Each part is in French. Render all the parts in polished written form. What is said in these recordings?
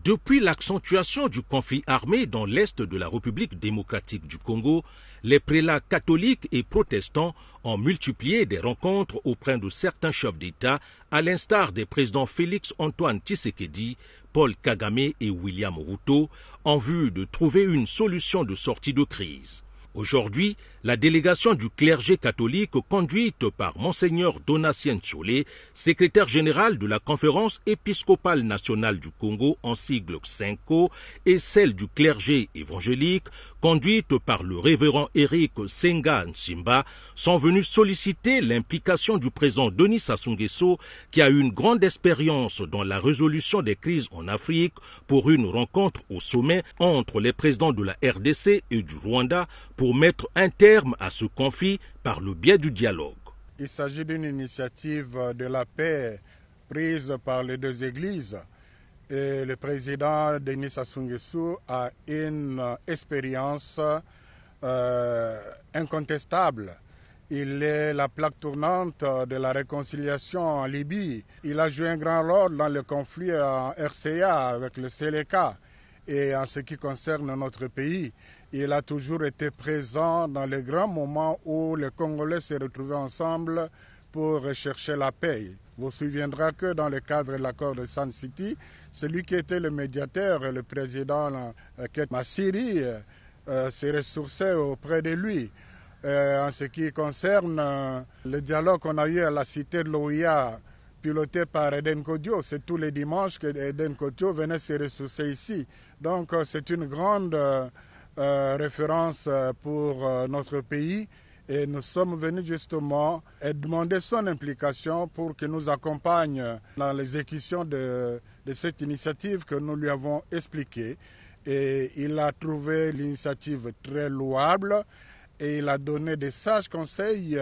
Depuis l'accentuation du conflit armé dans l'est de la République démocratique du Congo, les prélats catholiques et protestants ont multiplié des rencontres auprès de certains chefs d'État, à l'instar des présidents Félix-Antoine Tshisekedi, Paul Kagame et William Ruto, en vue de trouver une solution de sortie de crise. Aujourd'hui, la délégation du clergé catholique conduite par Monseigneur Donatien Tsolé, secrétaire général de la Conférence épiscopale nationale du Congo en sigle CENCO, et celle du clergé évangélique, conduite par le révérend Eric Senga Nsimba, sont venus solliciter l'implication du président Denis Sassou Nguesso, qui a une grande expérience dans la résolution des crises en Afrique, pour une rencontre au sommet entre les présidents de la RDC et du Rwanda pour mettre un terme à ce conflit par le biais du dialogue. Il s'agit d'une initiative de la paix prise par les deux églises. Et le président Denis Sassou Nguesso a une expérience incontestable. Il est la plaque tournante de la réconciliation en Libye. Il a joué un grand rôle dans le conflit en RCA avec le Seleka. Et en ce qui concerne notre pays, il a toujours été présent dans les grands moments où les Congolais se retrouvaient ensemble pour rechercher la paix. Vous vous souviendrez que dans le cadre de l'accord de Sun City, celui qui était le médiateur, le président Massiri, se ressourçait auprès de lui. En ce qui concerne le dialogue qu'on a eu à la cité de l'OIA, piloté par Eden Kodio, c'est tous les dimanches que Eden Kodio venait se ressourcer ici. Donc c'est une grande référence pour notre pays et nous sommes venus justement demander son implication pour qu'il nous accompagne dans l'exécution de cette initiative que nous lui avons expliquée. Et il a trouvé l'initiative très louable et il a donné des sages conseils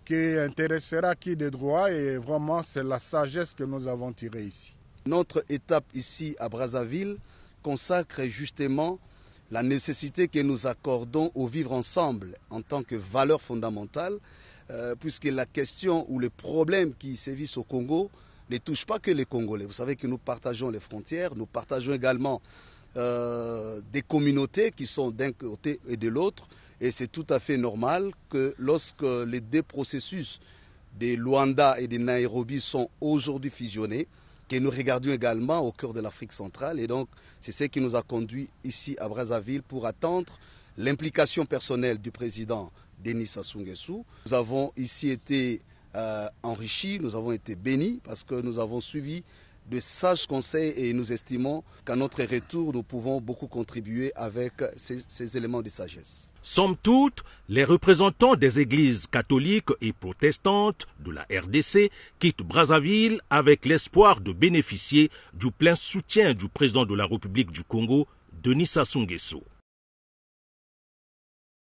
qui intéressera qui de droit et vraiment c'est la sagesse que nous avons tirée ici. Notre étape ici à Brazzaville consacre justement la nécessité que nous accordons au vivre ensemble en tant que valeur fondamentale, puisque la question ou le problème qui sévissent au Congo ne touche pas que les Congolais. Vous savez que nous partageons les frontières, nous partageons également des communautés qui sont d'un côté et de l'autre, et c'est tout à fait normal que lorsque les deux processus de Luanda et de Nairobi sont aujourd'hui fusionnés, que nous regardions également au cœur de l'Afrique centrale. Et donc, c'est ce qui nous a conduit ici à Brazzaville pour attendre l'implication personnelle du président Denis Sassou Nguesso. Nous avons ici été enrichis, nous avons été bénis parce que nous avons suivi de sages conseils et nous estimons qu'à notre retour, nous pouvons beaucoup contribuer avec ces éléments de sagesse. Somme toute, les représentants des églises catholiques et protestantes de la RDC quittent Brazzaville avec l'espoir de bénéficier du plein soutien du président de la République du Congo, Denis Sassou Nguesso.